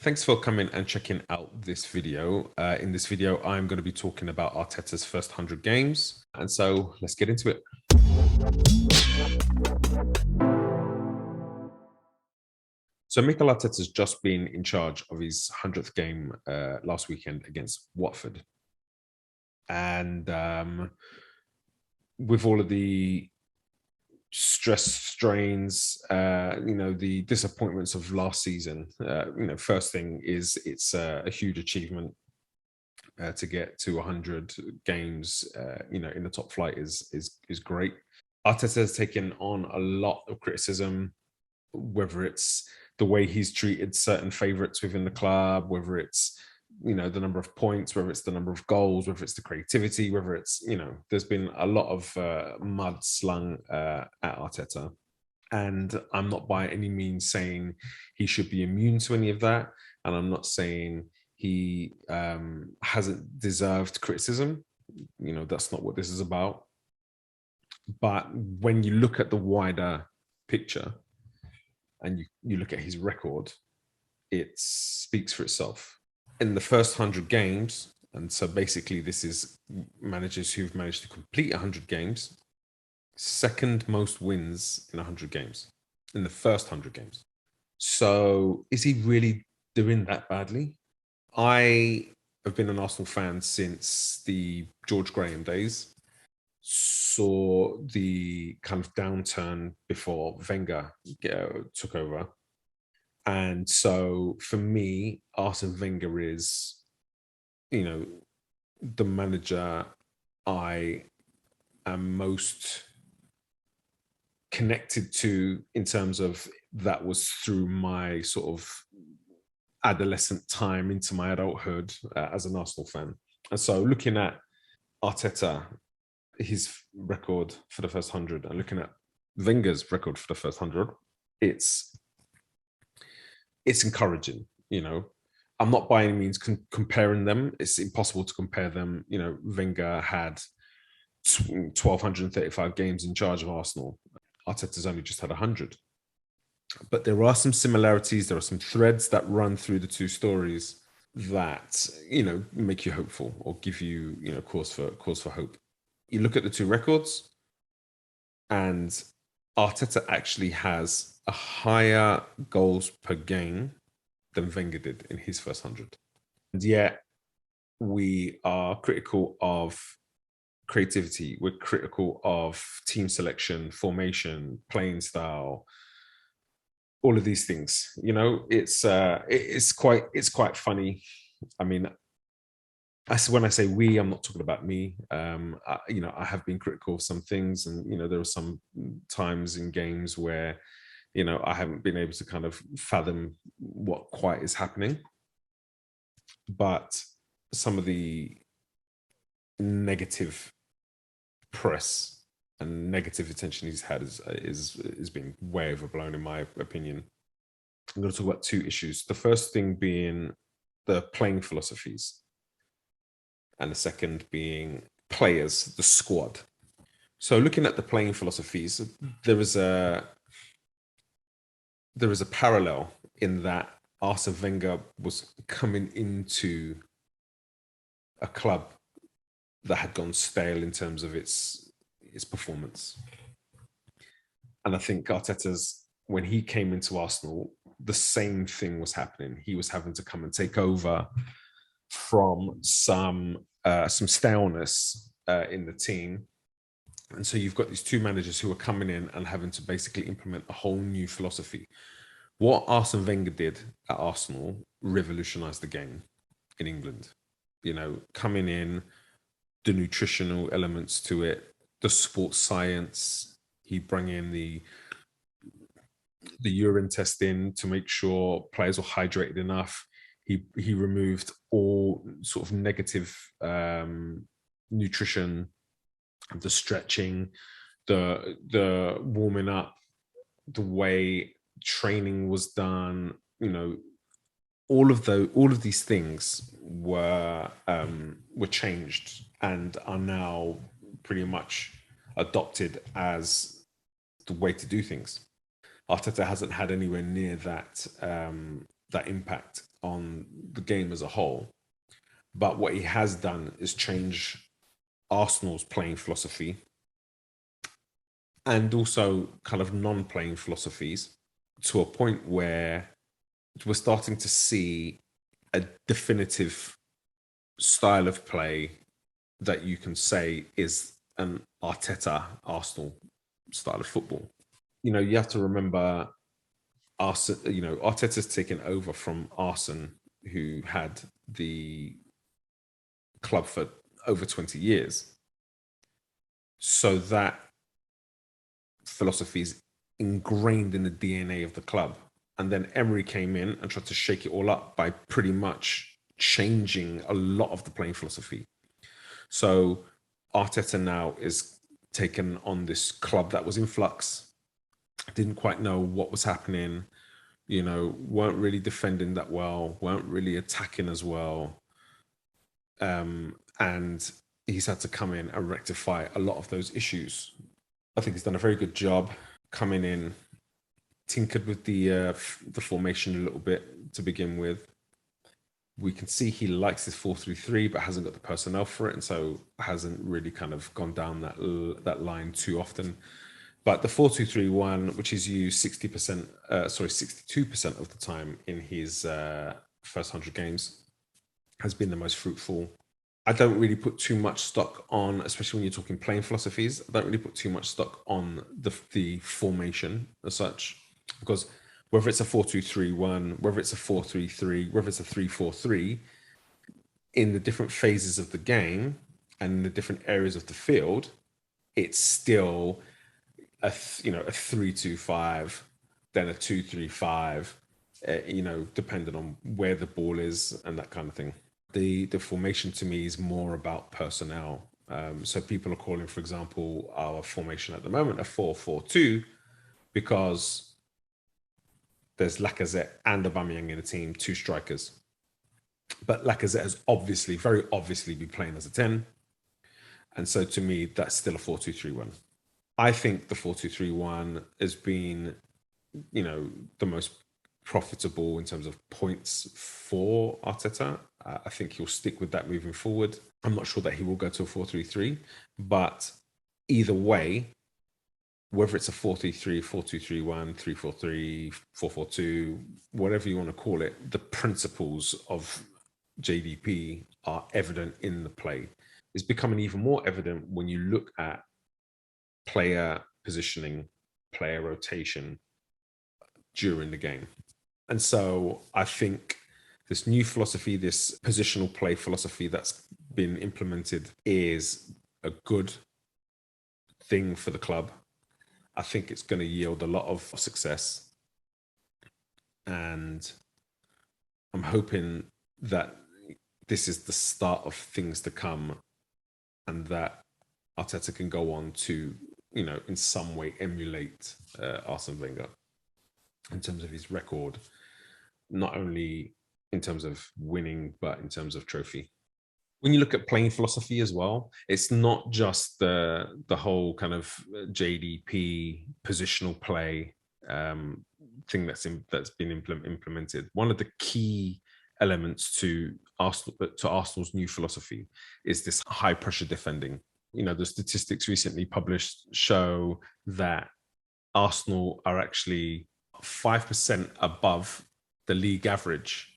Thanks for coming and checking out this video. In this video, I'm going to be talking about Arteta's first 100 games. And so let's get into it. So Mikel Arteta's just been in charge of his 100th game last weekend against Watford. And with all of the stress strains, the disappointments of last season, first thing is it's a huge achievement to get to 100 games, in the top flight is great. Arteta has taken on a lot of criticism, whether it's the way he's treated certain favourites within the club, whether it's the number of points, whether it's the number of goals, whether it's the creativity, whether it's there's been a lot of mud slung at Arteta. And I'm not by any means saying he should be immune to any of that, and I'm not saying he hasn't deserved criticism. That's not what this is about. But when you look at the wider picture and you look at his record, it speaks for itself. In the first 100 games, and so basically this is managers who've managed to complete 100 games, second most wins in 100 games, in the first 100 games. So is he really doing that badly? I have been an Arsenal fan since the George Graham days, saw the kind of downturn before Wenger took over. And so for me, Arsene Wenger is, the manager I am most connected to, in terms of that was through my sort of adolescent time into my adulthood as an Arsenal fan. And so looking at Arteta, his record for the first 100, and looking at Wenger's record for the first 100, it's encouraging. I'm not by any means comparing them. It's impossible to compare them. Wenger had 1,235 games in charge of Arsenal. Arteta's only just had 100. But there are some similarities. There are some threads that run through the two stories that, make you hopeful or give you, cause for hope. You look at the two records, and Arteta actually has a higher goals per game than Wenger did in his first 100. And yet we are critical of creativity. We're critical of team selection, formation, playing style, all of these things. It's quite funny. I mean, when I say we, I'm not talking about me. I have been critical of some things, and there are some times in games where I haven't been able to kind of fathom what quite is happening. But some of the negative press and negative attention he's had is being way overblown, in my opinion. I'm going to talk about two issues. The first thing being the playing philosophies, and the second being players, the squad. So looking at the playing philosophies, there is a parallel in that Arsene Wenger was coming into a club that had gone stale in terms of its performance. And I think Arteta's, when he came into Arsenal, the same thing was happening. He was having to come and take over from some staleness in the team. And so you've got these two managers who are coming in and having to basically implement a whole new philosophy. What Arsene Wenger did at Arsenal revolutionized the game in England. Coming in, the nutritional elements to it, the sports science. He brought in the urine testing to make sure players were hydrated enough. He removed all sort of negative nutrition, the stretching, the warming up, the way training was done. All of these things were changed and are now pretty much adopted as the way to do things. Arteta hasn't had anywhere near that impact on the game as a whole. But what he has done is change Arsenal's playing philosophy and also kind of non-playing philosophies to a point where we're starting to see a definitive style of play that you can say is an Arteta Arsenal style of football. You know, you have to remember Arsene, you know, Arteta's taken over from Arsene, who had the club for over 20 years. So that philosophy is ingrained in the DNA of the club. And then Emery came in and tried to shake it all up by pretty much changing a lot of the playing philosophy. So Arteta now is taken on this club that was in flux, didn't quite know what was happening, you know, weren't really defending that well, weren't really attacking as well. And he's had to come in and rectify a lot of those issues. I think he's done a very good job coming in, tinkered with the formation a little bit to begin with. We can see he likes his 4-3-3, but hasn't got the personnel for it, and so hasn't really kind of gone down that line too often. But the 4-2-3-1, which is used 62% of the time in his first 100 games, has been the most fruitful. I don't really put too much stock on, especially when you're talking playing philosophies, I don't really put too much stock on the formation as such, because whether it's a 4-2-3-1, whether it's a 4-3-3, whether it's a 3-4-3, in the different phases of the game and in the different areas of the field, it's still a 3-2-5, then a 2-3-5, depending on where the ball is and that kind of thing. The formation to me is more about personnel. So people are calling, for example, our formation at the moment a 4-4-2 because there's Lacazette and Aubameyang in the team, two strikers. But Lacazette has very obviously be playing as a 10. And so to me, that's still a 4-2-3-1. I think the 4-2-3-1 has been, the most profitable in terms of points for Arteta. I think he'll stick with that moving forward. I'm not sure that he will go to a 4-3-3, but either way, whether it's a 4-3-3, 4-2-3-1, 3-4-3, 4-4-2, whatever you want to call it, the principles of JDP are evident in the play. It's becoming even more evident when you look at player positioning, player rotation during the game. And so I think this new philosophy, this positional play philosophy that's been implemented is a good thing for the club. I think it's going to yield a lot of success. And I'm hoping that this is the start of things to come and that Arteta can go on to, in some way emulate Arsene Wenger in terms of his record, not only in terms of winning, but in terms of trophy. When you look at playing philosophy as well, it's not just the whole kind of JDP positional play thing that's been implemented. One of the key elements to Arsenal's new philosophy is this high pressure defending. The statistics recently published show that Arsenal are actually 5% above the league average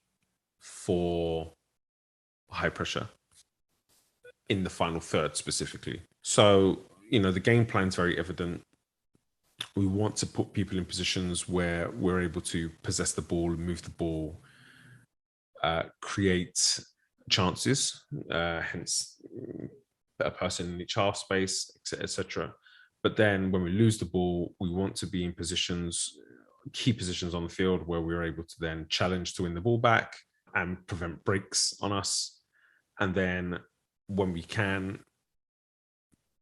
for high pressure in the final third specifically. So, the game plan is very evident. We want to put people in positions where we're able to possess the ball, move the ball, create chances, hence a person in each half space, etc. But then when we lose the ball, we want to be in positions, key positions on the field where we're able to then challenge to win the ball back and prevent breaks on us. And then when we can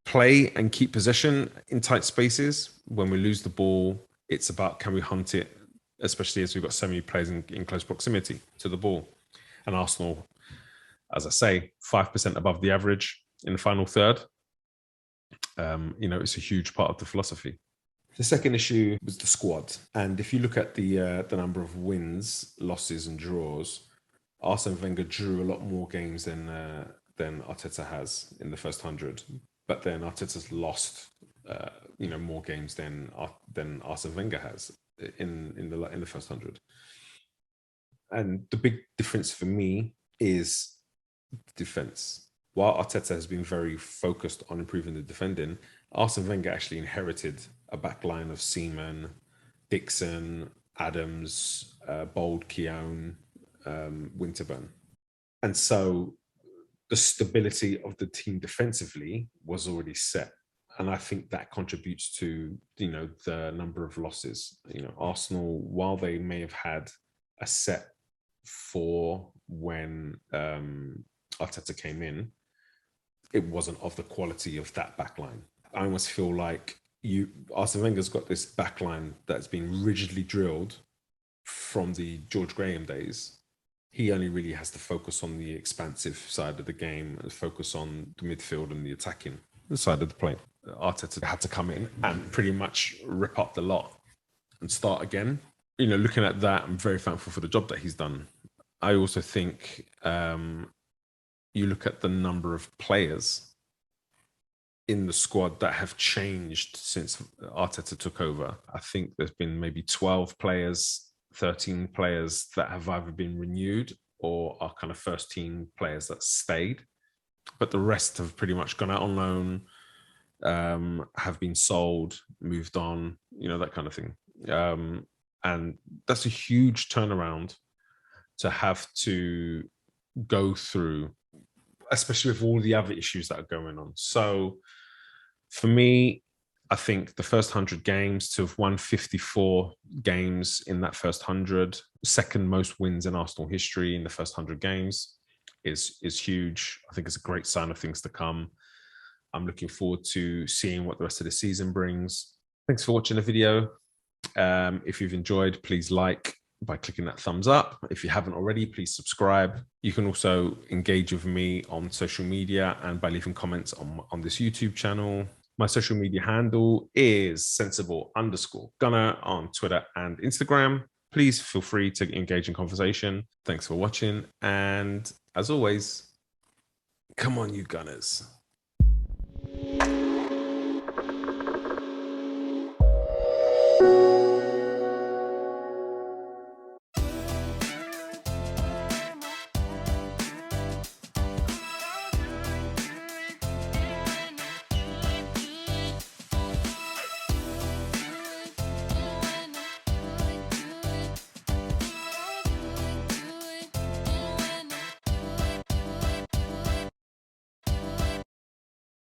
play and keep possession in tight spaces, when we lose the ball, it's about can we hunt it, especially as we've got so many players in close proximity to the ball. And Arsenal, as I say, 5% above the average in the final third. It's a huge part of the philosophy. The second issue was the squad. And if you look at the number of wins, losses and draws, Arsene Wenger drew a lot more games than Arteta has in the first 100, but then Arteta's lost more games than Arsene Wenger has in the first 100. And the big difference for me is defense. While Arteta has been very focused on improving the defending, Arsene Wenger actually inherited a back line of Seaman, Dixon, Adams, Bold, Keown, Winterburn. And so the stability of the team defensively was already set. And I think that contributes to, the number of losses. Arsenal, while they may have had a set for when Arteta came in, it wasn't of the quality of that backline. I almost feel like Arsene Wenger's got this backline that's been rigidly drilled from the George Graham days. He only really has to focus on the expansive side of the game and focus on the midfield and the attacking side of the play. Arteta had to come in and pretty much rip up the lot and start again. Looking at that, I'm very thankful for the job that he's done. I also think you look at the number of players in the squad that have changed since Arteta took over. I think there's been maybe 12 players, 13 players that have either been renewed or are kind of first team players that stayed. But the rest have pretty much gone out on loan, have been sold, moved on, that kind of thing. And that's a huge turnaround to have to go through, especially with all the other issues that are going on. So for me, I think the first 100 games, to have won 54 games in that first 100, second most wins in Arsenal history in the first 100 games, is huge. I think it's a great sign of things to come. I'm looking forward to seeing what the rest of the season brings. Thanks for watching the video. If you've enjoyed, please like by clicking that thumbs up. If you haven't already, please subscribe. You can also engage with me on social media and by leaving comments on this YouTube channel. My social media handle is sensible_gunner on Twitter and Instagram. Please feel free to engage in conversation. Thanks for watching. And as always, come on, you Gunners.